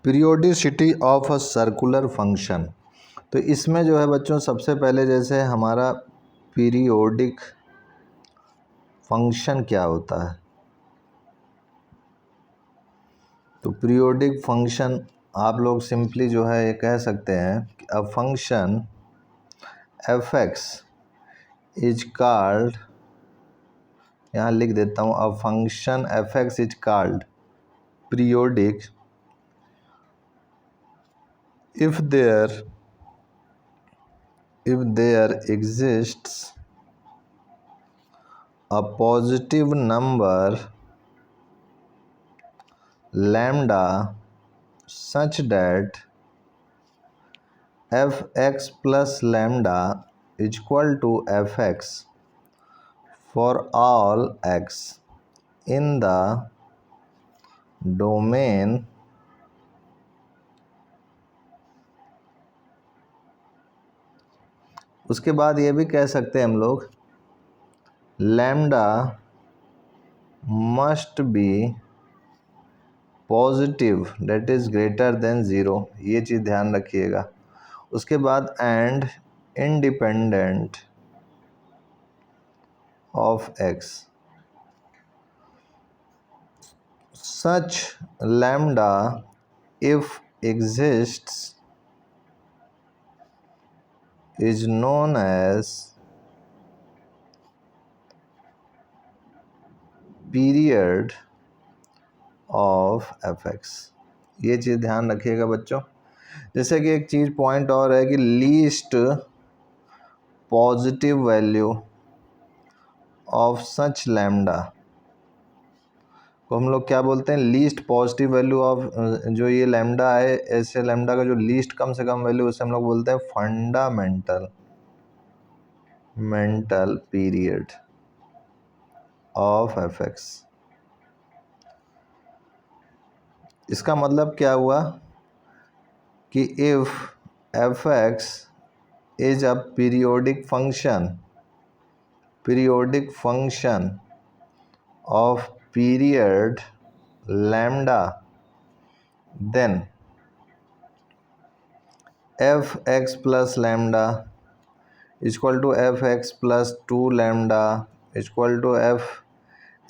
Periodicity of a circular function. तो इसमें जो है बच्चों सबसे पहले जैसे हमारा पीरियोडिक फंक्शन क्या होता है, तो पीरियोडिक फंक्शन आप लोग सिंपली जो है ये कह सकते हैं कि a function F X is called, यहाँ लिख देता हूँ, a function F X is called periodic if there exists a positive number lambda such that fx plus lambda is equal to fx for all x in the domain उसके बाद ये भी कह सकते हैं हम लोग lambda must be positive that is greater than zero, ये चीज़ ध्यान रखिएगा। उसके बाद and independent of x such lambda if exists is known as period of fx। ये चीज़ ध्यान रखिएगा बच्चों। जैसे कि एक चीज़ पॉइंट और है कि least positive value of such lambda को हम लोग क्या बोलते हैं, लीस्ट पॉजिटिव वैल्यू ऑफ जो ये लैम्डा है, ऐसे लैम्डा का जो लीस्ट कम से कम वैल्यू उसे हम लोग बोलते हैं fundamental period of F X. इसका मतलब क्या हुआ कि if F X is a periodic function of period lambda, then F X plus lambda is equal to F X plus 2 lambda is equal to F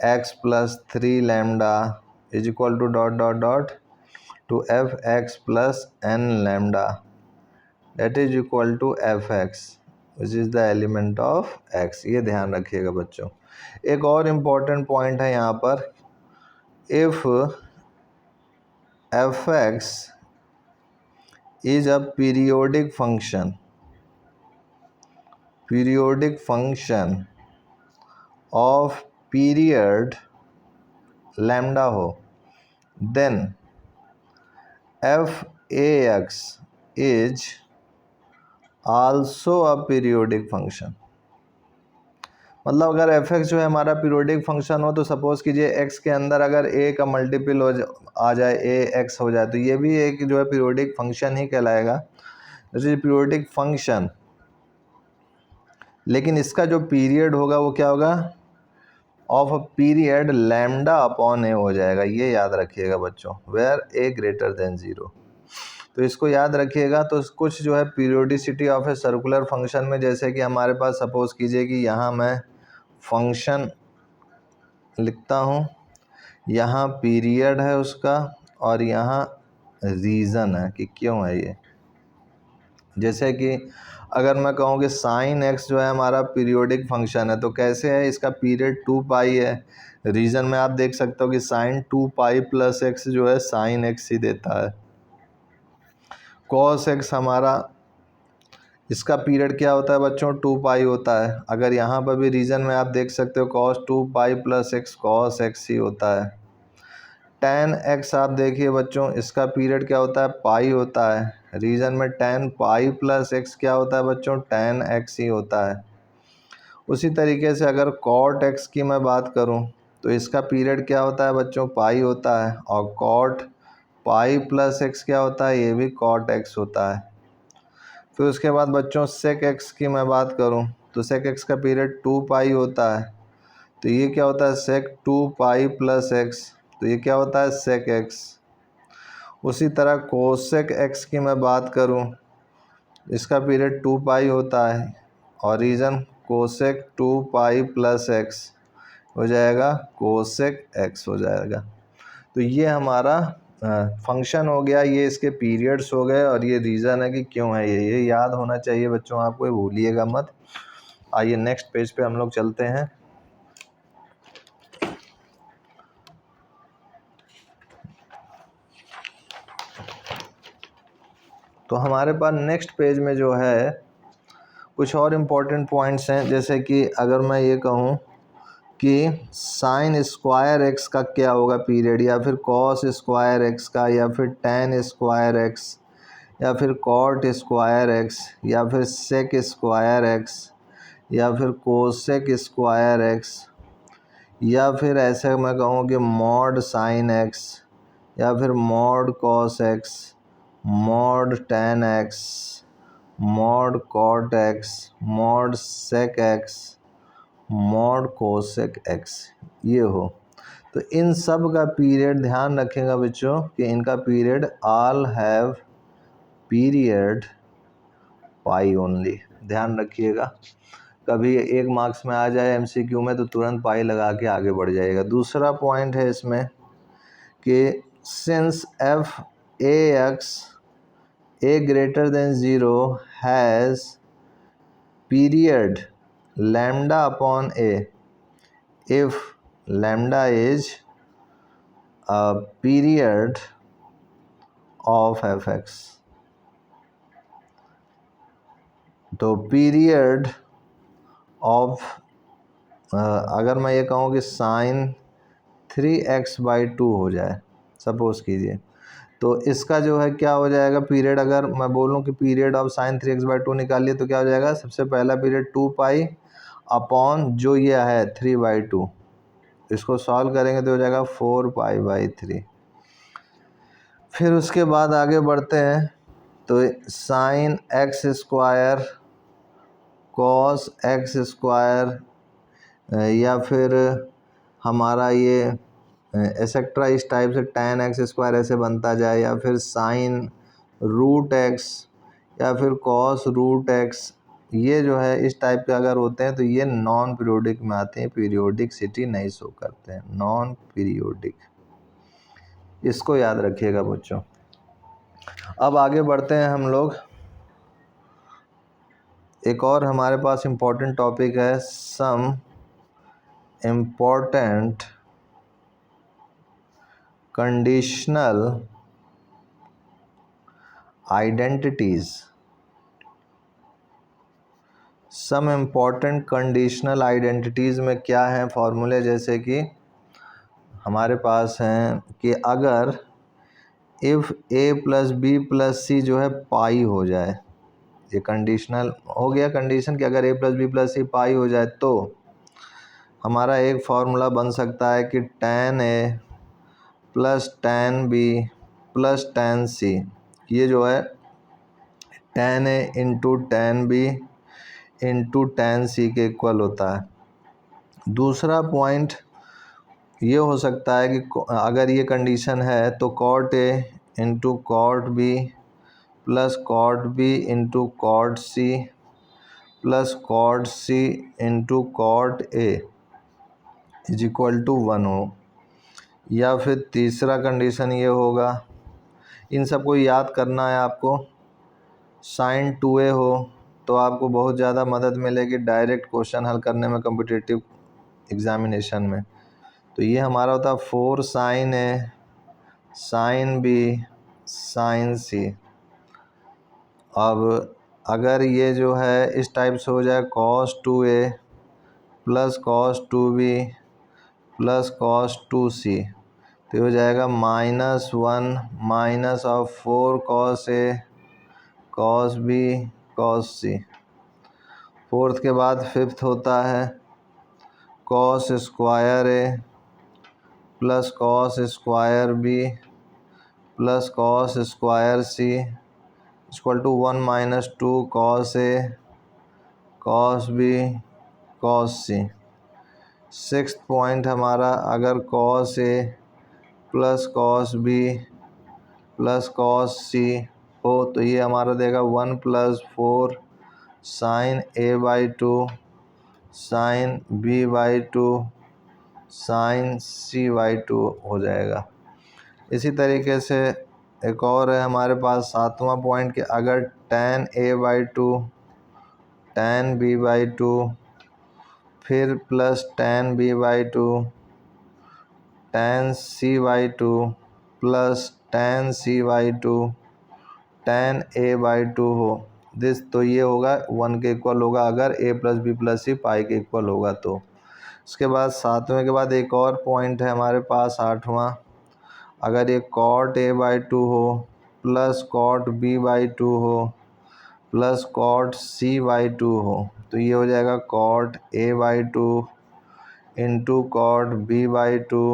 X plus 3 lambda is equal to dot dot dot to F X plus N lambda that is equal to fx which is the element of x। ये ध्यान रखिएगा बच्चों। एक और important point है यहाँ पर, if fx is a periodic function of period lambda हो, then f(ax) is also a periodic function. मतलब अगर एफ एक्स जो है हमारा पीरियोडिक फंक्शन हो, तो सपोज कीजिए एक्स के अंदर अगर ए का मल्टीपल आ जाए, ए एक्स हो जाए, तो ये भी एक जो है पीरियोडिक फंक्शन ही कहलाएगा, जैसे पीरियोडिक फंक्शन। लेकिन इसका जो पीरियड होगा वो क्या होगा, of a period lambda upon a हो जाएगा। ये याद रखिएगा बच्चों, where a greater than zero. तो इसको याद रखिएगा। तो कुछ जो है periodicity of a circular function में, जैसे कि हमारे पास सपोज कीजिए कि यहाँ मैं फंक्शन लिखता हूँ, यहाँ पीरियड है उसका और यहाँ रीज़न है कि क्यों है ये। जैसे कि अगर मैं कहूँ कि साइन एक्स जो है हमारा पीरियोडिक फंक्शन है, तो कैसे है, इसका पीरियड 2 पाई है। रीज़न में आप देख सकते हो कि साइन 2 पाई प्लस एक्स जो है साइन एक्स ही देता है। कॉस एक्स हमारा, इसका पीरियड क्या होता है बच्चों, 2 पाई होता है। अगर यहाँ पर भी रीजन में आप देख सकते हो cos 2 pi plus x cos x ही होता है। टेन एक्स आप देखिए बच्चों, इसका पीरियड क्या होता है, पाई होता है। रीजन में टेन पाई प्लस एक्स क्या होता है बच्चों, टेन एक्स ही होता है। उसी तरीके से अगर कॉट एक्स की मैं बात करूँ, तो इसका पीरियड क्या होता है बच्चों, पाई होता है। और कॉट पाई प्लस एक्स क्या होता है, ये भी कॉट एक्स होता है। फिर उसके बाद बच्चों सेक एक्स की मैं बात करूं, तो सेक एक्स का पीरियड 2 पाई होता है। तो ये क्या होता है, सेक 2 पाई प्लस एक्स, तो ये क्या होता है, सेक एक्स। उसी तरह कोसेक एक्स की मैं बात करूं, इसका पीरियड 2 पाई होता है और reason cosec 2 pi plus x हो जाएगा, कोसेक एक्स हो जाएगा। तो ये हमारा फंक्शन हो गया, ये इसके पीरियड्स हो गए और ये रीज़न है कि क्यों है ये याद होना चाहिए बच्चों आपको, ये भूलिएगा मत। आइए नेक्स्ट पेज पे हम लोग चलते हैं। तो हमारे पास नेक्स्ट पेज में जो है कुछ और इम्पोर्टेंट पॉइंट्स हैं, जैसे कि अगर मैं ये कहूँ कि साइन स्क्वायर एक्स का क्या होगा पीरियड, या फिर कॉस स्क्वायर एक्स का, या फिर टेन स्क्वायर एक्स, या फिर कॉट स्क्वायर एक्स, या फिर सेक स्क्वायर एक्स, या फिर कोसेक स्क्वायर एक्स, या फिर ऐसे मैं कहूँ कि मॉड साइन एक्स, या फिर mod cos X, mod tan X, mod cot X, mod sec X, mod cosec X, ये हो। तो इन सब का पीरियड ध्यान रखेगा बच्चों कि इनका period all have period pi only, ध्यान रखिएगा। कभी एक मार्क्स में आ जाए एमसीक्यू में तो तुरंत पाई लगा के आगे बढ़ जाएगा। दूसरा पॉइंट है इसमें कि since F A x A greater than zero has period lambda upon A if lambda is a period of F x. तो पीरियड ऑफ अगर मैं ये कहूँ कि साइन 3x/2 हो जाए, सपोज़ कीजिए, तो इसका जो है क्या हो जाएगा पीरियड, अगर मैं बोलूँ कि पीरियड ऑफ साइन 3x/2 निकालिए तो क्या हो जाएगा, सबसे पहला पीरियड 2 पाई अपॉन जो ये है 3/2, इसको सॉल्व करेंगे तो हो जाएगा 4 पाई/3। फिर उसके बाद आगे बढ़ते हैं तो sine x square cos x square, या फिर हमारा ये एक्सेट्रा इस टाइप से tan एक्स स्क्वायर ऐसे बनता जाए, या फिर साइन रूट एक्स, या फिर कॉस रूट एक्स, ये जो है इस टाइप के अगर होते हैं तो ये नॉन पीरियोडिक में आते हैं, पीरियोडिसिटी नहीं शो करते हैं, नॉन पीरियोडिक, इसको याद रखिएगा बच्चों। अब आगे बढ़ते हैं हम लोग, एक और हमारे पास इम्पोर्टेंट टॉपिक है, some important conditional identities. Some important conditional identities में क्या है फॉर्मूले, जैसे कि हमारे पास हैं कि अगर if a plus b plus c जो है पाई हो जाए, ये कंडीशनल हो गया कंडीशन कि अगर ए प्लस बी प्लस सी पाई हो जाए तो हमारा एक फार्मूला बन सकता है कि tan A plus tan B plus tan C, ये जो है tan A into tan B into tan C के इक्वल होता है। दूसरा पॉइंट ये हो सकता है कि अगर ये कंडीशन है तो cot A into cot B plus cot B into cot C plus cot C into cot A is equal to 1 हो। या फिर तीसरा कंडीशन ये होगा, इन सबको याद करना है आपको, साइन 2a हो तो आपको बहुत ज़्यादा मदद मिलेगी डायरेक्ट क्वेश्चन हल करने में कॉम्पिटिटिव एग्जामिनेशन में। तो ये हमारा होता है 4 साइन ए साइन बी साइन सी। अब अगर ये जो है इस टाइप से हो जाए cos 2a plus cos 2b plus cos 2c, तो हो जाएगा -1 minus of 4 cos a cos b cos c। Fourth के बाद फिफ्थ होता है cos square a plus cos square b plus cos square c equal to 1 minus 2 cos a cos b cos c. Sixth point हमारा, अगर cos a plus cos b plus cos c हो तो ये हमारा देगा 1+4 sign A/2 sign B/2 sign C/2 हो जाएगा। इसी तरीके से एक और है हमारे पास 7वां पॉइंट कि अगर tan A/2 tan B/2 फिर plus tan B/2 tan C/2 plus tan C/2 tan A/2 हो दिस, तो ये होगा 1 के इक्वल होगा अगर A+B+C पाई के इक्वल होगा तो। उसके बाद 7वें के बाद एक और पॉइंट है हमारे पास 8वां, अगर ये cot A/2 हो प्लस cot B/2 हो प्लस cot C/2 हो तो ये हो जाएगा cot A/2 into cot B/2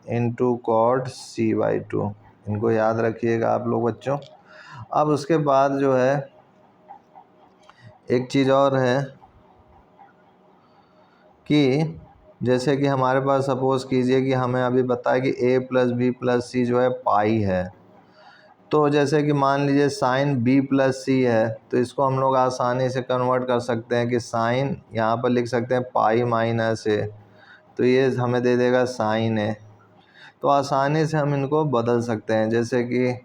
into cot C/2। इनको याद रखिएगा आप लोग बच्चों। अब उसके बाद जो है एक चीज़ और है कि जैसे कि हमारे पास सपोज़ कीजिए कि हमें अभी बताया कि A+B+C जो है पाई है, तो जैसे कि मान लीजिए साइन B+C है तो इसको हम लोग आसानी से कन्वर्ट कर सकते हैं कि साइन यहाँ पर लिख सकते हैं पाई माइनस A, तो ये हमें दे देगा साइन A। तो आसानी से हम इनको बदल सकते हैं, जैसे कि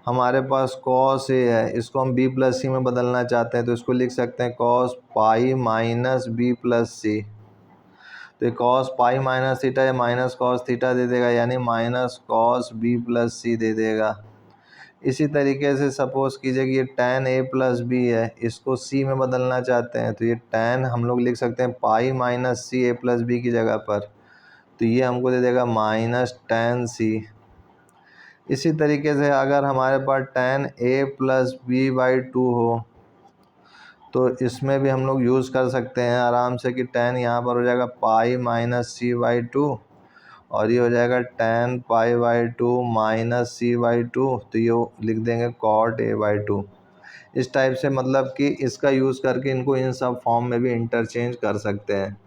हमारे पास cos A है, इसको हम B+C में बदलना चाहते हैं तो इसको लिख सकते हैं cos पाई माइनस B+C। तो cos पाई माइनस थीटा या माइनस कॉस थीटा दे देगा, यानी माइनस कॉस B+C दे देगा। इसी तरीके से सपोज़ कीजिए कि ये tan A+B है, इसको C में बदलना चाहते हैं तो ये tan हम लोग लिख सकते हैं पाई माइनस C A+B की जगह पर, तो ये हमको दे देगा माइनस tan C। इसी तरीके से अगर हमारे पास tan A+B/2 हो तो इसमें भी हम लोग यूज़ कर सकते हैं आराम से कि tan यहाँ पर हो जाएगा पाई माइनस C/2 और ये हो जाएगा tan पाई/2 माइनस C/2, तो ये लिख देंगे cot A/2। इस टाइप से मतलब कि इसका यूज़ करके इनको इन सब फॉर्म में भी इंटरचेंज कर सकते हैं।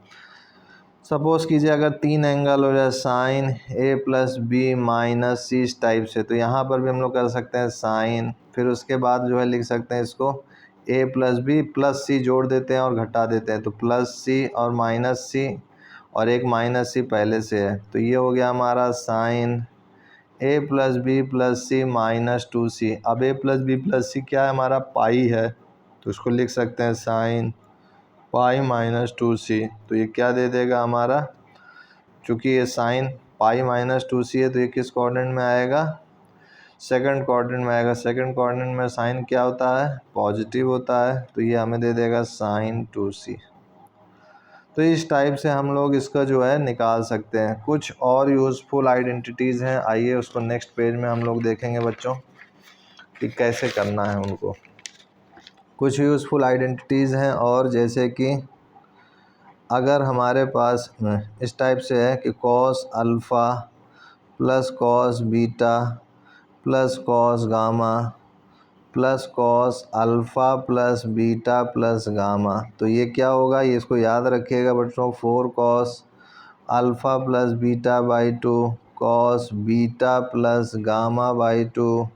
सपोज़ कीजिए अगर 3 एंगल हो जाए साइन A+B माइनस C इस टाइप से, तो यहाँ पर भी हम लोग कर सकते हैं साइन, फिर उसके बाद जो है लिख सकते हैं इसको A+B प्लस C जोड़ देते हैं और घटा देते हैं, तो प्लस C और माइनस C और एक माइनस C पहले से है, तो ये हो गया हमारा साइन A+B+C माइनस 2C। अब A+B+C क्या है, हमारा पाई है, तो इसको लिख सकते हैं साइन पाई माइनस 2C। तो ये क्या दे देगा हमारा, चूँकि ये साइन पाई माइनस 2C है तो ये किस कोऑर्डिनेट में आएगा, सेकंड कोऑर्डिनेट में आएगा। सेकंड कोऑर्डिनेट में साइन क्या होता है, पॉजिटिव होता है, तो ये हमें दे देगा साइन 2C। तो इस टाइप से हम लोग इसका जो है निकाल सकते हैं। कुछ और यूज़फुल आइडेंटिटीज़ हैं, आइए उसको नेक्स्ट पेज में हम लोग देखेंगे बच्चों कि कैसे करना है उनको। कुछ यूज़फुल आइडेंटिटीज़ हैं और जैसे कि अगर हमारे पास इस टाइप से है कि cos alpha plus cos beta plus cos gamma plus cos alpha plus beta plus gamma, तो ये क्या होगा, ये इसको याद रखिएगा बच्चों, 4 cos alpha plus beta cos beta plus gamma,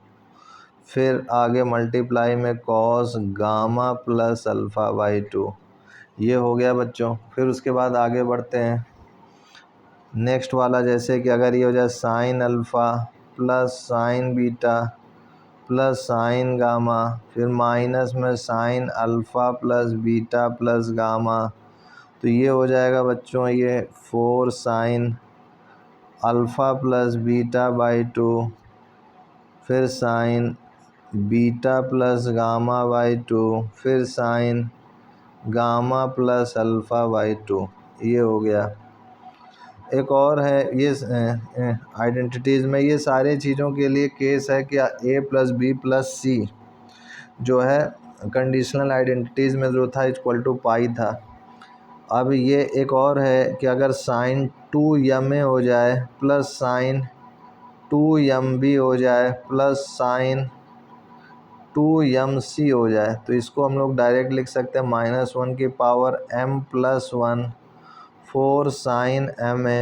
फिर आगे मल्टीप्लाई में कॉस गामा प्लस अल्फ़ा/2। ये हो गया बच्चों। फिर उसके बाद आगे बढ़ते हैं नेक्स्ट वाला, जैसे कि अगर ये हो जाए sine alpha plus sign beta plus sign gamma, फिर माइनस में sine alpha plus beta plus gamma, तो ये हो जाएगा बच्चों ये 4 साइन अल्फ़ा प्लस बीटा/2 फिर साइन बीटा प्लस गामा/2 फिर साइन गामा प्लस अल्फ़ा/2, ये हो गया। एक और है ये आइडेंटिटीज़ में, ये सारे चीज़ों के लिए केस है कि A+B+C जो है कंडीशनल आइडेंटिटीज़ में जो था इक्वल टू पाई था। अब ये एक और है कि अगर साइन 2m हो जाए प्लस साइन 2mb हो जाए प्लस साइन 2mc हो जाए, तो इसको हम लोग डायरेक्ट लिख सकते हैं -1 की power m+1 4 sine ma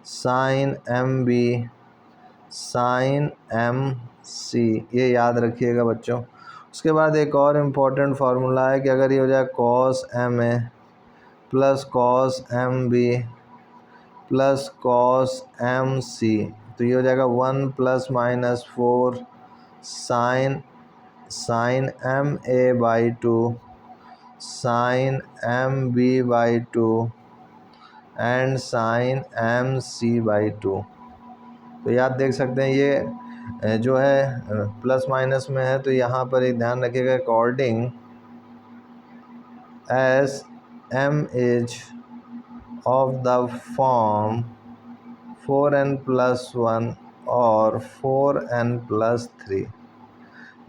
sine mb sine c, ये याद रखिएगा बच्चों। उसके बाद एक और इम्पॉर्टेंट फार्मूला है कि अगर ये हो जाए cos M A plus cos M B plus cos M C, तो ये हो जाएगा 1 plus minus 4 sine M A by 2 sine M B by 2 and sine M C by 2। तो याद देख सकते हैं ये जो है प्लस माइनस में है, तो यहाँ पर एक ध्यान रखिएगा according as M is of the form 4n plus 1 और 4n प्लस 3,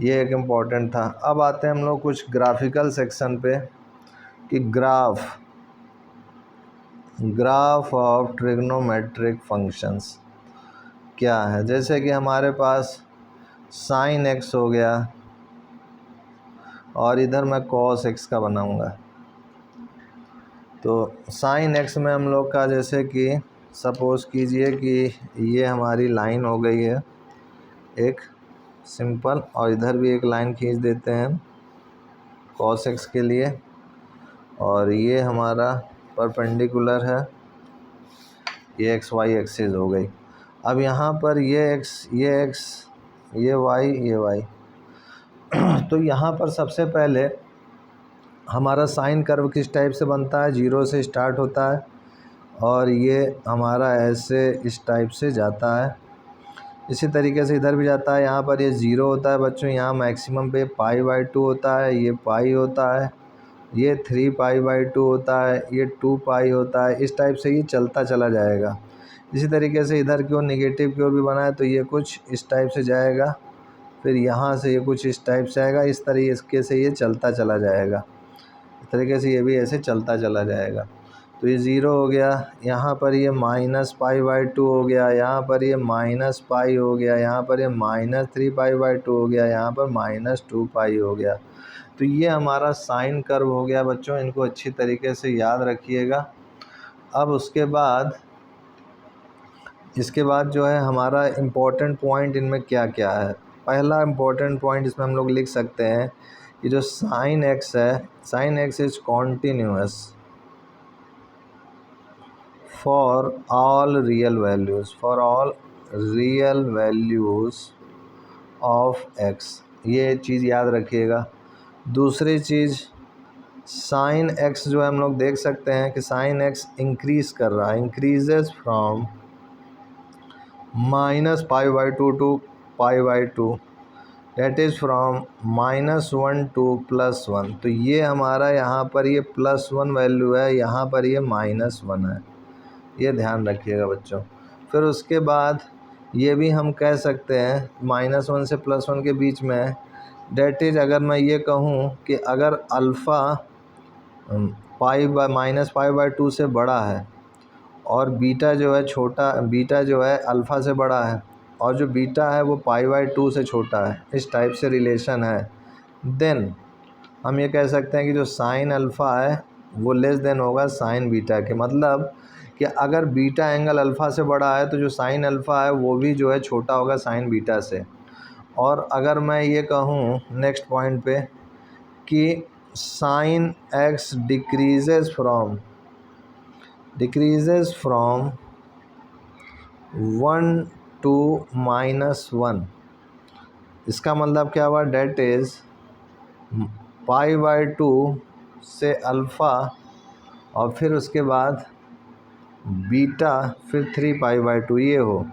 ये एक इम्पॉर्टेंट था। अब आते हैं हम लोग कुछ ग्राफिकल सेक्शन पे कि ग्राफ ऑफ ट्रिग्नोमेट्रिक फंक्शंस क्या है। जैसे कि हमारे पास साइन एक्स हो गया और इधर मैं कॉस एक्स का बनाऊंगा। तो साइन एक्स में हम लोग का जैसे कि सपोज़ कीजिए कि ये हमारी लाइन हो गई है एक सिंपल, और इधर भी एक लाइन खींच देते हैं कॉस एक्स के लिए, और ये हमारा परपेंडिकुलर है, ये एक्स वाई एक्सिस हो गई। अब यहाँ पर ये एक्स ये वाई तो यहाँ पर सबसे पहले हमारा साइन कर्व किस टाइप से बनता है, 0 से स्टार्ट होता है और ये हमारा ऐसे इस टाइप से जाता है। इसी तरीके से इधर भी जाता है। यहाँ पर ये 0 होता है बच्चों, यहाँ मैक्सिमम पे π/2 होता है, ये पाई होता है, ये 3π/2 होता है, ये 2π होता है। इस टाइप से ये चलता चला जाएगा। इसी तरीके से इधर की ओर निगेटिव की ओर भी बना है, तो ये कुछ इस टाइप से जाएगा, फिर यहाँ से ये कुछ इस टाइप से आएगा। इस तरीके से ये चलता चला जाएगा, इस तरीके से ये भी ऐसे चलता चला जाएगा। तो ये 0 हो गया, यहाँ पर ये -π/2 हो गया, यहाँ पर ये -π हो गया, यहाँ पर ये -3π/2 हो गया, यहाँ पर -2π हो गया। तो ये हमारा साइन कर्व हो गया बच्चों, इनको अच्छी तरीके से याद रखिएगा। अब इसके बाद जो है हमारा इम्पोर्टेंट पॉइंट इनमें क्या क्या है। पहला इम्पोर्टेंट पॉइंट इसमें हम लोग लिख सकते हैं कि जो साइन एक्स है, sine x is continuous for all real values of x, ये चीज़ याद रखिएगा। दूसरी चीज़ साइन एक्स जो है हम लोग देख सकते हैं कि साइन एक्स इंक्रीज़ कर रहा है, increases from -π/2 to π/2, that is from -1 to +1। तो ये हमारा यहाँ पर ये +1 वैल्यू है, यहाँ पर ये -1 है, ये ध्यान रखिएगा बच्चों। फिर उसके बाद ये भी हम कह सकते हैं -1 से +1 के बीच में है, डेट इज़ अगर मैं ये कहूँ कि अगर अल्फ़ा -π/2 से बड़ा है और बीटा जो है बीटा जो है अल्फ़ा से बड़ा है और जो बीटा है वो π/2 से छोटा है, इस टाइप से रिलेशन है, देन हम ये कह सकते हैं कि जो साइन अल्फ़ा है वो लेस देन होगा साइन बीटा के। मतलब कि अगर बीटा एंगल अल्फ़ा से बड़ा है तो जो साइन अल्फ़ा है वो भी जो है छोटा होगा साइन बीटा से। और अगर मैं ये कहूँ नेक्स्ट पॉइंट पे कि sine X decreases from 1 to -1, इसका मतलब क्या हुआ, डेट इज़ π/2 से अल्फ़ा और फिर उसके बाद बीटा फिर 3π/2 ये हो।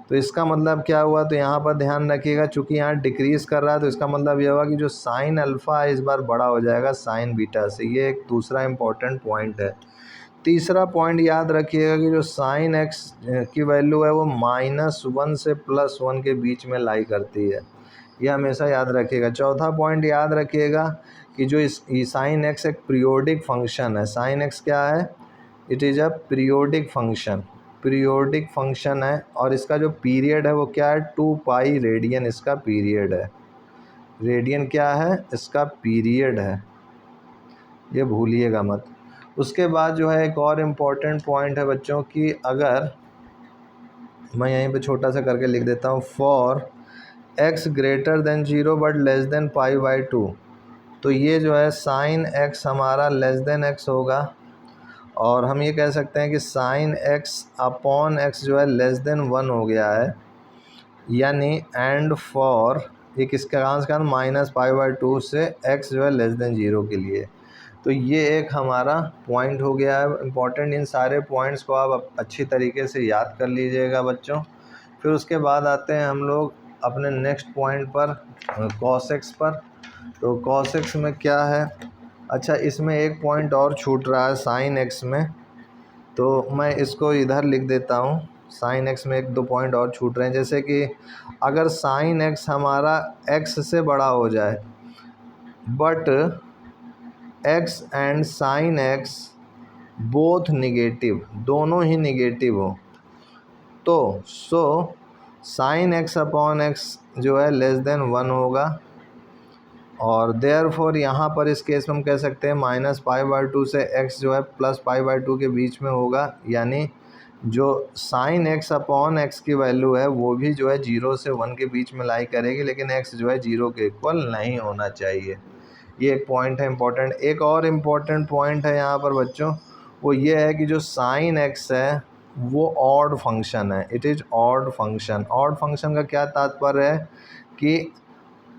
तो इसका मतलब क्या हुआ, तो यहाँ पर ध्यान रखिएगा, चूँकि यहाँ डिक्रीज़ कर रहा है तो इसका मतलब ये हुआ कि जो साइन अल्फ़ा है इस बार बड़ा हो जाएगा साइन बीटा से। ये एक दूसरा इम्पॉर्टेंट पॉइंट है। तीसरा पॉइंट याद रखिएगा कि जो साइन एक्स की वैल्यू है वो -1 से +1 के बीच में लाई करती है, ये हमेशा याद रखिएगा। चौथा पॉइंट याद रखिएगा कि जो साइन एक्स एक पीरियोडिक फंक्शन है। साइन एक्स क्या है, it is a periodic function है और इसका जो पीरियड है वो क्या है, 2π रेडियन इसका पीरियड है। रेडियन क्या है, इसका पीरियड है, ये भूलिएगा मत। उसके बाद जो है एक और इम्पॉर्टेंट पॉइंट है बच्चों कि अगर मैं यहीं पे छोटा सा करके लिख देता हूँ, for x greater than 0 but less than pi by 2, तो ये जो है साइन x हमारा लेस देन x होगा। और हम ये कह सकते हैं कि साइन x अपॉन x जो है लेस देन 1 हो गया है, यानी एंड फॉर ये किसके का माइनस पाई बाई 2 से x जो है लेस देन 0 के लिए। तो ये एक हमारा पॉइंट हो गया है इम्पॉर्टेंट। इन सारे पॉइंट्स को आप अच्छी तरीके से याद कर लीजिएगा बच्चों। फिर उसके बाद आते हैं हम लोग अपने नेक्स्ट पॉइंट पर, cos x पर। तो cos x में क्या है, अच्छा इसमें एक पॉइंट और छूट रहा है sin x में, तो मैं इसको इधर लिख देता हूँ। sin x में एक दो पॉइंट और छूट रहे हैं, जैसे कि अगर sin x हमारा x से बड़ा हो जाए but x and sin x both negative, दोनों ही निगेटिव हो, तो sin x अपॉन x जो है लेस देन 1 होगा। और देयरफॉर यहाँ पर इस केस में हम कह सकते हैं माइनस पाई बाई 2 से x जो है प्लस पाई बाई 2 के बीच में होगा, यानी जो sin x अपॉन x की वैल्यू है वो भी जो है 0 से 1 के बीच में लाई करेगी, लेकिन x जो है 0 के इक्वल नहीं होना चाहिए। ये एक पॉइंट है इम्पोर्टेंट। एक और इम्पोर्टेंट पॉइंट है यहाँ पर बच्चों, वो ये है कि जो sin x है वो ऑड फंक्शन है, it is odd function. Odd function का क्या तात्पर्य है कि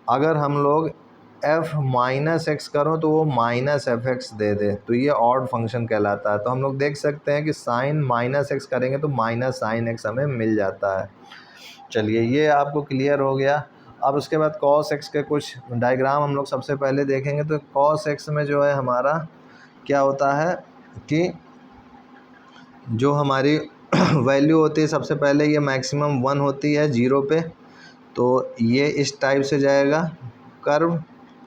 अगर हम लोग f माइनस एक्स करो तो वो माइनस एफ एक्स दे दे, तो ये ऑड फंक्शन कहलाता है। तो हम लोग देख सकते हैं कि साइन माइनस एक्स करेंगे तो माइनस साइन एक्स हमें मिल जाता है। चलिए ये आपको क्लियर हो गया। अब उसके बाद cos x के कुछ डायग्राम हम लोग सबसे पहले देखेंगे। तो cos x में जो है हमारा क्या होता है कि जो हमारी वैल्यू होती है, सबसे पहले ये मैक्सिमम 1 होती है 0 पे, तो ये इस टाइप से जाएगा कर्व,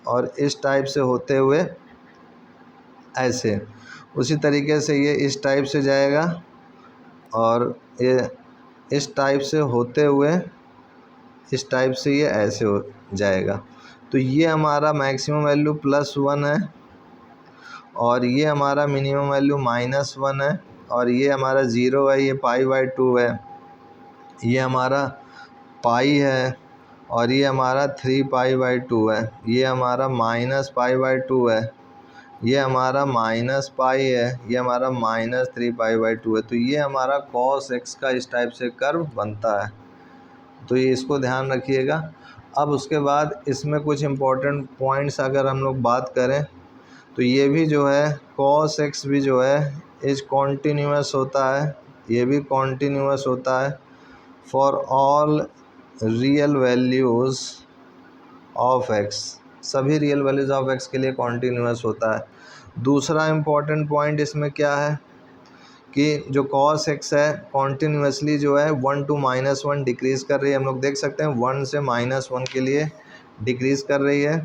और इस टाइप से होते हुए ऐसे, उसी तरीके से ये इस टाइप से जाएगा और ये इस टाइप से होते हुए इस टाइप से ये ऐसे हो जाएगा। तो ये हमारा मैक्सिमम वैल्यू +1 है, और ये हमारा मिनिमम वैल्यू -1 है, और ये हमारा 0 है, ये पाई बाई 2 है, ये हमारा पाई है, और ये हमारा 3 पाई बाई 2 है, ये हमारा माइनस पाई बाई 2 है, ये हमारा माइनस पाई है, ये हमारा -3 पाई बाई 2 है। तो ये हमारा cos x का इस टाइप से कर्व बनता है, तो ये इसको ध्यान रखिएगा। अब उसके बाद इसमें कुछ इम्पोर्टेंट पॉइंट्स अगर हम लोग बात करें, तो ये भी जो है cos x भी जो है इज कॉन्टीन्यूअस होता है, ये भी कॉन्टीन्यूअस होता है for all real values of x, सभी रियल वैल्यूज़ ऑफ x के लिए कॉन्टीन्यूअस होता है। दूसरा इम्पॉर्टेंट पॉइंट इसमें क्या है कि जो cos x है कॉन्टीन्यूअसली जो है 1 to -1 डिक्रीज़ कर रही है। हम लोग देख सकते हैं 1 से -1 के लिए डिक्रीज़ कर रही है।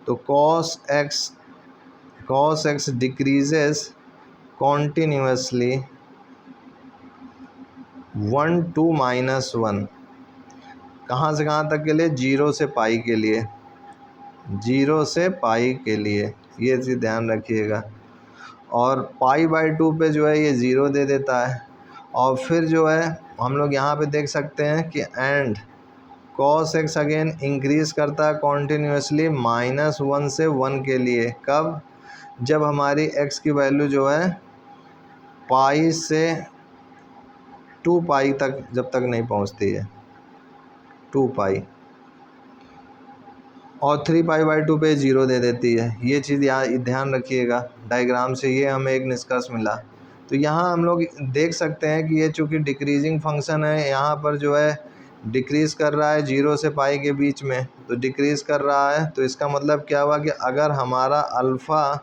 तो cos x डिक्रीजेस कॉन्टीन्यूअसली 1 to -1, कहाँ से कहाँ तक के लिए, 0 से पाई के लिए, 0 से पाई के लिए, ये चीज़ ध्यान रखिएगा। और पाई बाई 2 पे जो है ये 0 दे देता है। और फिर जो है हम लोग यहाँ पे देख सकते हैं कि and cos x again increase करता है कॉन्टीन्यूअसली -1 से 1 के लिए, कब, जब हमारी x की वैल्यू जो है पाई से 2 पाई तक जब तक नहीं पहुँचती है, 2 पाई, और 3 पाई बाई 2 पे 0 दे देती है। ये चीज़ यहाँ ध्यान रखिएगा, डायग्राम से ये हमें एक निष्कर्ष मिला। तो यहाँ हम लोग देख सकते हैं कि ये चूँकि डिक्रीजिंग फंक्शन है, यहाँ पर जो है डिक्रीज़ कर रहा है 0 से पाई के बीच में, तो डिक्रीज़ कर रहा है। तो इसका मतलब क्या हुआ कि अगर हमारा अल्फ़ा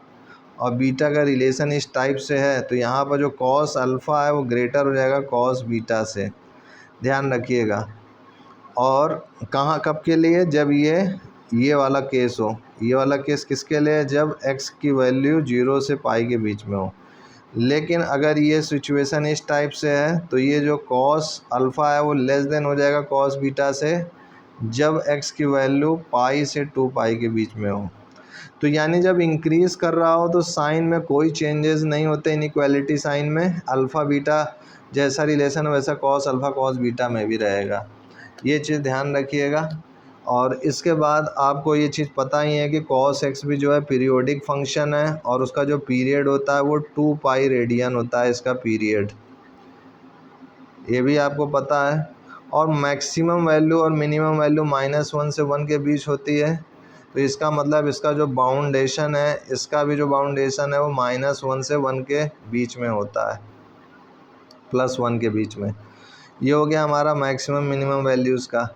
और बीटा का रिलेशन इस टाइप से है, तो यहाँ पर जो कॉस अल्फ़ा है वो ग्रेटर हो जाएगा कॉस बीटा से, ध्यान रखिएगा। और कहाँ कब के लिए, जब ये वाला केस हो, ये वाला केस किसके लिए, जब x की वैल्यू 0 से पाई के बीच में हो। लेकिन अगर ये सिचुएशन इस टाइप से है, तो ये जो कॉस अल्फ़ा है वो लेस देन हो जाएगा कॉस बीटा से, जब x की वैल्यू पाई से 2 पाई के बीच में हो। तो यानी जब इंक्रीज़ कर रहा हो तो साइन में कोई चेंजेस नहीं होते, इनइक्वालिटी साइन में अल्फ़ा बीटा जैसा रिलेशन वैसा कॉस अल्फ़ा कॉस बीटा में भी रहेगा। ये चीज़ ध्यान रखिएगा। और इसके बाद आपको ये चीज़ पता ही है कि cos x भी जो है पीरियोडिक फंक्शन है और उसका जो पीरियड होता है वो 2 पाई रेडियन होता है इसका पीरियड, ये भी आपको पता है। और मैक्सिमम वैल्यू और मिनिमम वैल्यू -1 से 1 के बीच होती है, तो इसका मतलब इसका जो बाउंडेशन है, इसका भी जो बाउंडेशन है वो -1 से 1 के बीच में होता है, +1 के बीच में। ये हो गया हमारा मैक्सिमम मिनिमम वैल्यूज़ का।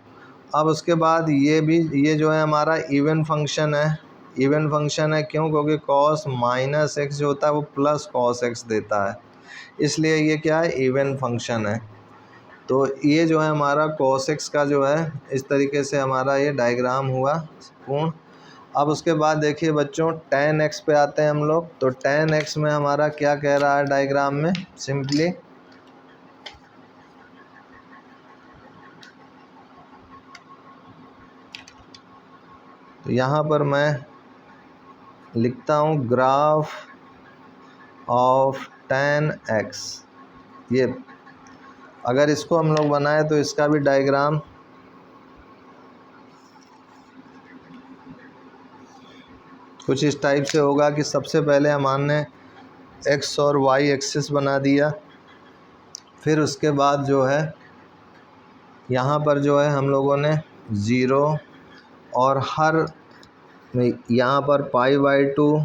अब उसके बाद ये जो है हमारा इवन फंक्शन है। इवन फंक्शन है क्यों? क्योंकि cos -x जो होता है वो प्लस cos x देता है, इसलिए ये क्या है, इवन फंक्शन है। तो ये जो है हमारा cos x का जो है इस तरीके से हमारा ये डायग्राम हुआ पूर्ण। अब उसके बाद देखिए बच्चों tan x पे आते हैं हम लोग। तो tan x में हमारा क्या कह रहा है डायग्राम में, सिंपली तो यहाँ पर मैं लिखता हूँ ग्राफ ऑफ tan x। ये अगर इसको हम लोग बनाए तो इसका भी डायग्राम कुछ इस टाइप से होगा कि सबसे पहले हमने x और y एक्सिस बना दिया, फिर उसके बाद जो है यहाँ पर जो है हम लोगों ने 0 और हर यहाँ पर π/2,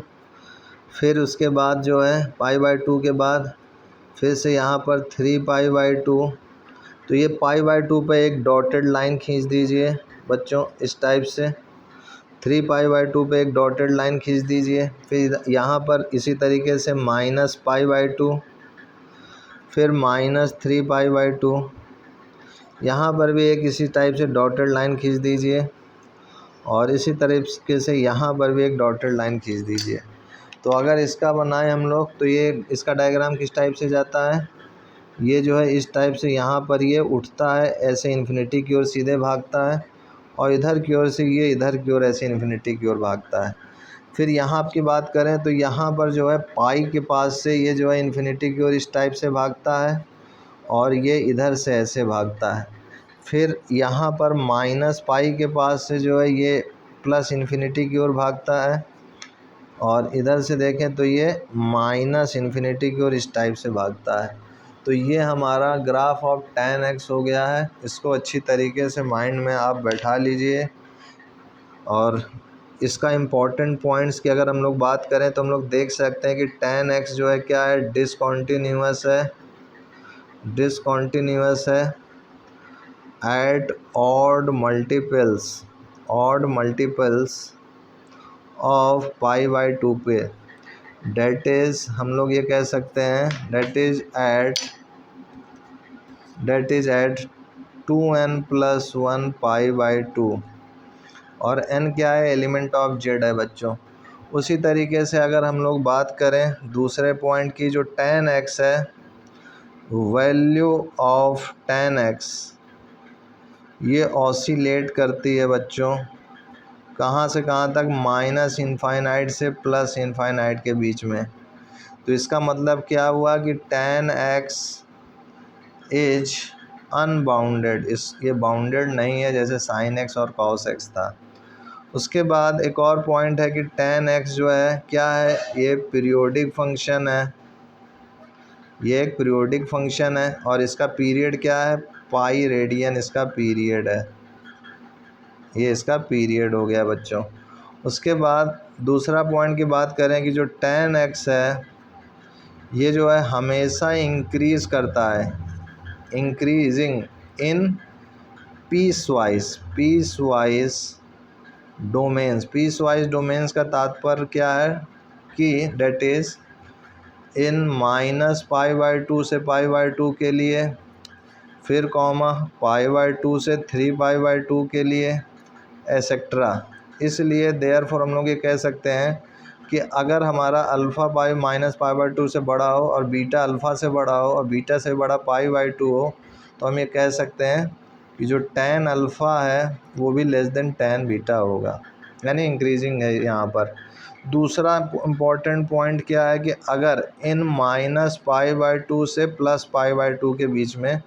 फिर उसके बाद जो है π/2 के बाद फिर से यहाँ पर 3π/2। तो ये π/2 पे एक डॉटेड लाइन खींच दीजिए बच्चों, इस टाइप से 3π/2 पे एक डॉटेड लाइन खींच दीजिए। फिर यहाँ पर इसी तरीके से -π/2, फिर -3π/2, यहाँ पर भी एक इसी टाइप से डॉटेड लाइन खींच दीजिए और इसी तरीके से यहाँ पर भी एक डॉटेड लाइन खींच दीजिए। तो अगर इसका बनाए हम लोग तो ये इसका डायग्राम किस टाइप से जाता है, ये जो है इस टाइप से यहाँ पर ये उठता है, ऐसे इन्फिनिटी की ओर सीधे भागता है और इधर की ओर से ये इधर की ओर ऐसे इन्फिनिटी की ओर भागता है। फिर यहाँ की बात करें तो यहाँ पर जो है पाई के पास से ये जो है इन्फिनिटी की ओर इस टाइप से भागता है और ये इधर से ऐसे भागता है। फिर यहाँ पर -पाई के पास से जो है ये प्लस इन्फिनिटी की ओर भागता है और इधर से देखें तो ये -इन्फिनिटी की ओर इस टाइप से भागता है। तो ये हमारा ग्राफ ऑफ tan x हो गया है। इसको अच्छी तरीके से माइंड में आप बैठा लीजिए। और इसका इम्पॉर्टेंट पॉइंट्स की अगर हम लोग बात करें तो हम लोग देख सकते हैं कि tan x जो है क्या है, डिसकॉन्टीन्यूअस है एट ऑड मल्टीपल्स ऑफ π/2 पे। डेट इज़ हम लोग ये कह सकते हैं डेट इज़ एट 2n+1 π/2 और n क्या है, एलिमेंट ऑफ z है बच्चों। उसी तरीके से अगर हम लोग बात करें दूसरे पॉइंट की, जो tan x है, वैल्यू ऑफ tan x ये ऑसिलेट करती है बच्चों, कहाँ से कहाँ तक, -इनफाइनाइट से +इनफाइनाइट के बीच में। तो इसका मतलब क्या हुआ कि tan x इज अनबाउंडेड, ये बाउंडेड नहीं है जैसे sin x और cos x था। उसके बाद एक और पॉइंट है कि tan x जो है क्या है, ये पीरियोडिक फंक्शन है, ये एक पीरियोडिक फंक्शन है और इसका पीरियड क्या है, पाई रेडियन इसका पीरियड है, ये इसका पीरियड हो गया बच्चों। उसके बाद दूसरा पॉइंट की बात करें कि जो tan x है ये जो है हमेशा इंक्रीज़ करता है, increasing in peace wise domains का तात्पर्य क्या है कि डेट इज़ इन -π/2 से π/2 के लिए, फिर कॉमा π/2 से 3π/2 के लिए, एसेट्रा। इसलिए देयरफॉर हम लोग ये कह सकते हैं कि अगर हमारा अल्फ़ा पाई -π/2 से बड़ा हो और बीटा अल्फ़ा से बड़ा हो और बीटा से बड़ा π/2 हो, तो हम ये कह सकते हैं कि जो tan अल्फ़ा है वो भी लेस देन tan बीटा होगा, यानी इंक्रीजिंग है यहाँ पर। दूसरा इम्पॉर्टेंट पॉइंट क्या है कि अगर इन -π/2 से +π/2 के बीच में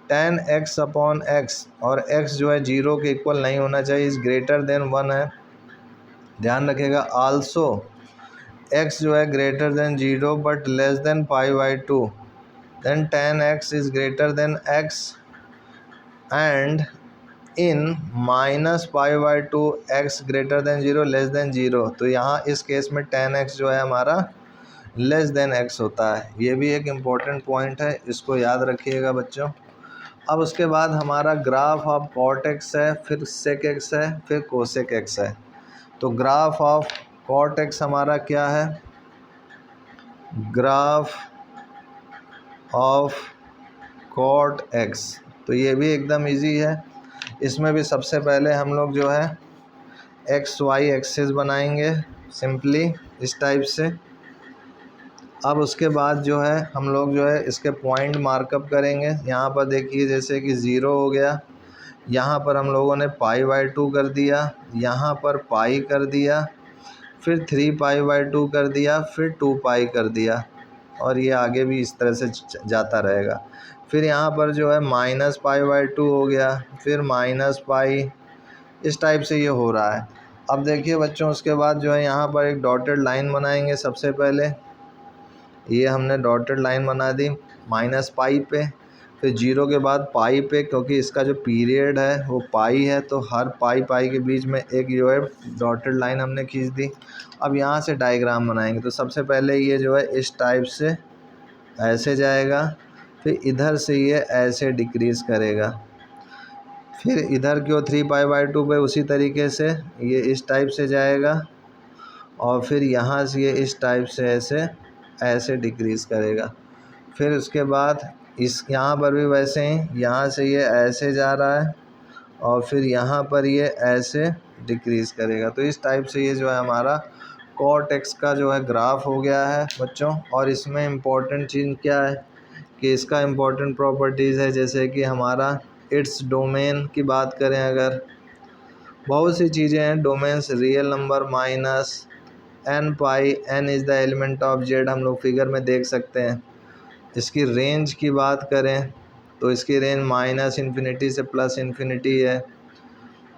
tan x अपॉन x और x जो है 0 के इक्वल नहीं होना चाहिए, इज़ ग्रेटर देन 1 है। ध्यान रखिएगा आल्सो x जो है greater than 0 but less than pi by 2, then tan x is greater than x and in minus pi by 2 X greater than 0 less than 0। तो यहाँ इस केस में tan x जो है हमारा लेस देन x होता है। ये भी एक इम्पॉर्टेंट पॉइंट है, इसको याद रखिएगा बच्चों। अब उसके बाद हमारा ग्राफ ऑफ कॉट x है, फिर सेक x है, फिर कोसेक x है। तो ग्राफ ऑफ कॉट x हमारा क्या है, ग्राफ ऑफ कॉट x, तो ये भी एकदम इजी है। इसमें भी सबसे पहले हम लोग जो है एक्स वाई एक्सिस बनाएंगे सिंपली इस टाइप से। अब उसके बाद जो है हम लोग जो है इसके पॉइंट मार्कअप करेंगे। यहाँ पर देखिए जैसे कि 0 हो गया, यहाँ पर हम लोगों ने पाई बाई 2 कर दिया, यहाँ पर पाई कर दिया, फिर 3 पाई बाई 2 कर दिया, फिर 2 पाई कर दिया, और ये आगे भी इस तरह से जाता रहेगा। फिर यहाँ पर जो है माइनस पाई बाई 2 हो गया, फिर माइनस पाई, इस टाइप से ये हो रहा है। अब देखिए बच्चों उसके बाद जो है यहाँ पर एक डॉटेड लाइन बनाएंगे। सबसे पहले ये हमने डॉटेड लाइन बना दी माइनस पाई पे, फिर 0 के बाद पाई पे, क्योंकि इसका जो पीरियड है वो पाई है, तो हर पाई पाई के बीच में एक जो है डॉटेड लाइन हमने खींच दी। अब यहाँ से डायग्राम बनाएंगे। तो सबसे पहले ये जो है इस टाइप से ऐसे जाएगा, फिर इधर से ये ऐसे डिक्रीज़ करेगा, फिर इधर की ओर 3 पाई बाई 2 पे उसी तरीके से ये इस टाइप से जाएगा, और फिर यहाँ से ये इस टाइप से ऐसे ऐसे डिक्रीज़ करेगा। फिर उसके बाद इस यहाँ पर भी वैसे ही यहाँ से ये ऐसे जा रहा है, और फिर यहाँ पर ये ऐसे डिक्रीज़ करेगा। तो इस टाइप से ये जो है हमारा कॉट एक्स का जो है ग्राफ हो गया है बच्चों। और इसमें इम्पॉर्टेंट चीज़ क्या है कि इसका इम्पॉर्टेंट प्रॉपर्टीज़ है, जैसे कि हमारा इट्स डोमेन की बात करें अगर, बहुत सी चीज़ें हैं। Domains real number minus N pi, N is the element of Z, हम लोग फिगर में देख सकते हैं। इसकी रेंज की बात करें तो इसकी रेंज माइनस इन्फिनिटी से प्लस इन्फिनिटी है।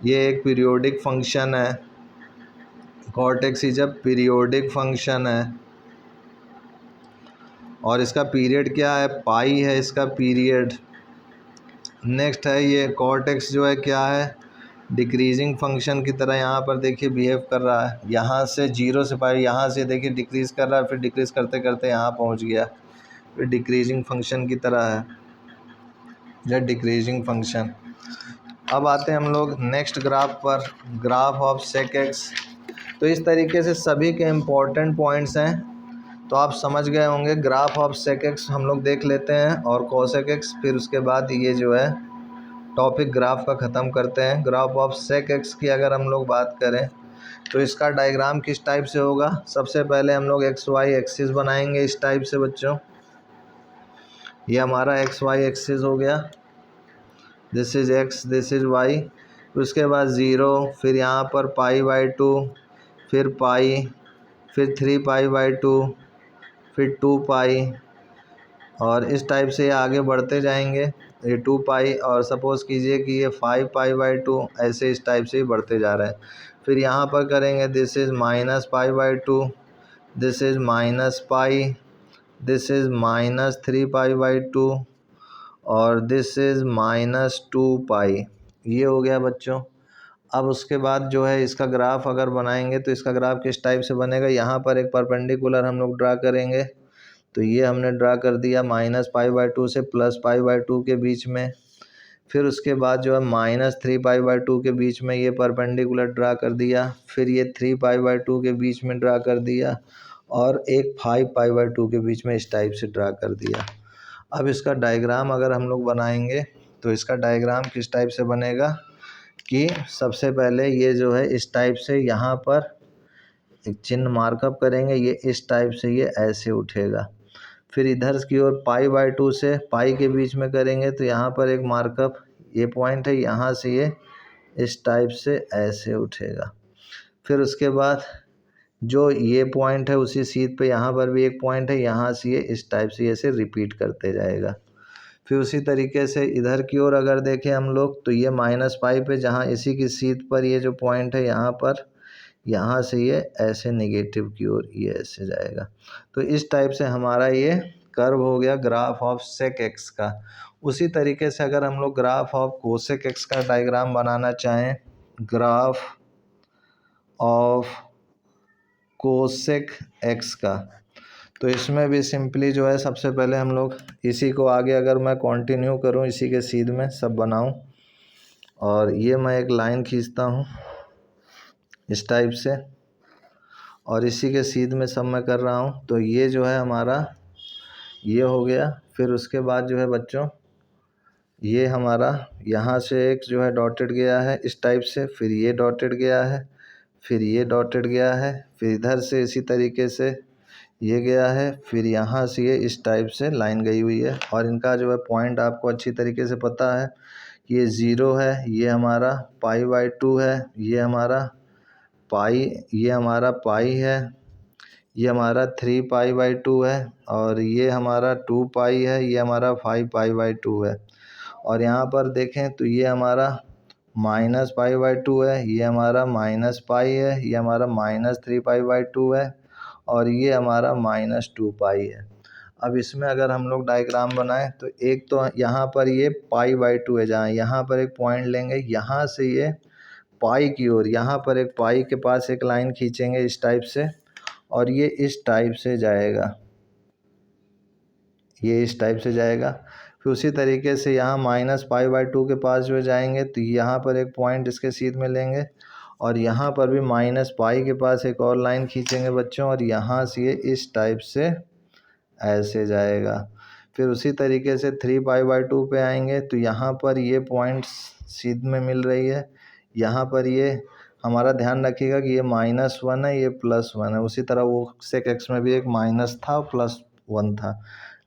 ये एक पीरियोडिक फंक्शन है, cot X is a periodic function है, और इसका पीरियड क्या है, पाई है इसका पीरियड। नेक्स्ट है ये कॉट एक्स जो है क्या है, डिक्रीजिंग फंक्शन की तरह यहाँ पर देखिए बिहेव कर रहा है। यहाँ से 0 से पाई, यहाँ से देखिए डिक्रीज़ कर रहा है, फिर डिक्रीज़ करते करते यहाँ पहुँच गया, फिर डिक्रीजिंग फंक्शन की तरह है या डिक्रीजिंग फंक्शन। अब आते हैं हम लोग नेक्स्ट ग्राफ पर, ग्राफ ऑफ सेक एक्स। तो इस तरीके से सभी के इम्पोर्टेंट पॉइंट्स हैं, तो आप समझ गए होंगे। ग्राफ ऑफ सेक एक्स हम लोग देख लेते हैं और कोसेक एक्स, फिर उसके बाद ये जो है टॉपिक ग्राफ का ख़त्म करते हैं। ग्राफ ऑफ सेक एक्स की अगर हम लोग बात करें तो इसका डायग्राम किस टाइप से होगा, सबसे पहले हम लोग एक्स वाई एक्सिस बनाएंगे इस टाइप से बच्चों। ये हमारा एक्स वाई एक्सिस हो गया, this is x, this is why. उसके बाद 0, फिर यहाँ पर पाई बाई 2, फिर पाई, फिर 3 पाई बाई 2, फिर 2 पाई, और इस टाइप से ये आगे बढ़ते जाएंगे। ये 2 पाई, और सपोज़ कीजिए कि ये 5 पाई बाई 2, ऐसे इस टाइप से ही बढ़ते जा रहे हैं। फिर यहाँ पर करेंगे this is minus pi by 2, this is minus pi, this is minus 3 pi by 2, और दिस इज़ माइनस 2 पाई। ये हो गया बच्चों। अब उसके बाद जो है इसका ग्राफ अगर बनाएंगे तो इसका ग्राफ किस टाइप से बनेगा, यहाँ पर एक परपेंडिकुलर हम लोग ड्रा करेंगे। तो ये हमने ड्रा कर दिया माइनस पाई बाई 2 से प्लस पाई बाई 2 के बीच में। फिर उसके बाद जो है माइनस 3 पाई बाई 2 के बीच में ये परपेंडिकुलर ड्रा कर दिया। फिर ये 3 पाई बाई 2 के बीच में ड्रा कर दिया, और एक 5 पाई बाई 2 के बीच में इस टाइप से ड्रा कर दिया। अब इसका डायग्राम अगर हम लोग बनाएंगे तो इसका डायग्राम किस टाइप से बनेगा कि सबसे पहले ये जो है इस टाइप से यहाँ पर एक चिन्ह मार्कअप करेंगे, ये इस टाइप से ये ऐसे उठेगा। फिर इधर की ओर पाई बाई 2 से पाई के बीच में करेंगे तो यहाँ पर एक मार्कअप, ये पॉइंट है, यहाँ से ये इस टाइप से ऐसे उठेगा। फिर उसके बाद जो ये पॉइंट है उसी सीध पे यहाँ पर भी एक पॉइंट है, यहाँ से ये इस टाइप से ऐसे रिपीट करते जाएगा। फिर उसी तरीके से इधर की ओर अगर देखें हम लोग तो ये -पाई पे, जहाँ इसी की सीध पर ये जो पॉइंट है यहाँ पर, यहाँ से ये ऐसे नेगेटिव की ओर ये ऐसे जाएगा। तो इस टाइप से हमारा ये कर्व हो गया ग्राफ ऑफ सेक एक्स का। उसी तरीके से अगर हम लोग ग्राफ ऑफ कोसेक एक्स का डायग्राम बनाना चाहें, ग्राफ ऑफ कोसेक एक्स का, तो इसमें भी सिंपली जो है सबसे पहले हम लोग इसी को आगे अगर मैं कंटिन्यू करूं, इसी के सीध में सब बनाऊं, और ये मैं एक लाइन खींचता हूं इस टाइप से, और इसी के सीध में सब मैं कर रहा हूं, तो ये जो है हमारा ये हो गया। फिर उसके बाद जो है बच्चों ये हमारा यहाँ से एक जो है डॉटेड गया है इस टाइप से, फिर ये डॉटेड गया है, फिर ये डॉटेड गया है, फिर इधर से इसी तरीके से ये गया है, फिर यहाँ से ये इस टाइप से लाइन गई हुई है। और इनका जो है पॉइंट आपको अच्छी तरीके से पता है, ये 0 है, ये हमारा π/2 है, ये हमारा पाई, ये हमारा पाई है, ये हमारा 3π/2 है, और ये हमारा 2 पाई है, ये हमारा 5π/2 है। और यहाँ पर देखें तो ये हमारा -π/2 है, ये हमारा -पाई है, ये हमारा -3π/2 है, और ये हमारा -2 पाई है। अब इसमें अगर हम लोग डायग्राम बनाएं तो एक तो यहाँ पर ये π/2 है, जहाँ यहाँ पर एक पॉइंट लेंगे, यहाँ से ये पाई की ओर, यहाँ पर एक पाई के पास एक लाइन खींचेंगे इस टाइप से, और ये इस टाइप से जाएगा, ये इस टाइप से जाएगा। फिर उसी तरीके से यहाँ -π/2 के पास जो जाएंगे तो यहाँ पर एक पॉइंट इसके सीध में लेंगे, और यहाँ पर भी -पाई के पास एक और लाइन खींचेंगे बच्चों, और यहाँ से ये इस टाइप से ऐसे जाएगा। फिर उसी तरीके से 3π/2 पे आएंगे तो यहाँ पर ये पॉइंट सीध में मिल रही है, यहाँ पर ये हमारा ध्यान रखिएगा कि ये -1 है, ये +1 है। उसी तरह वो सेक एक्स में भी एक माइनस था, +1 था।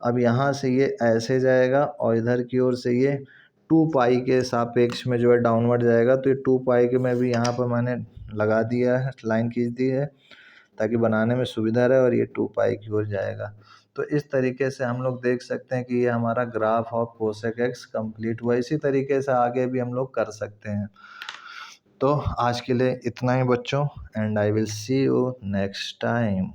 अब यहाँ से ये ऐसे जाएगा, और इधर की ओर से ये 2 पाई के सापेक्ष में जो है डाउनवर्ड जाएगा। तो ये 2 पाई के में भी यहाँ पर मैंने लगा दिया है, लाइन खींच दी है ताकि बनाने में सुविधा रहे, और ये 2 पाई की ओर जाएगा। तो इस तरीके से हम लोग देख सकते हैं कि ये हमारा graph of cosec x complete हुआ। इसी तरीके से आगे भी हम लोग कर सकते हैं। तो आज के लिए इतना ही बच्चों, and I will see you next time.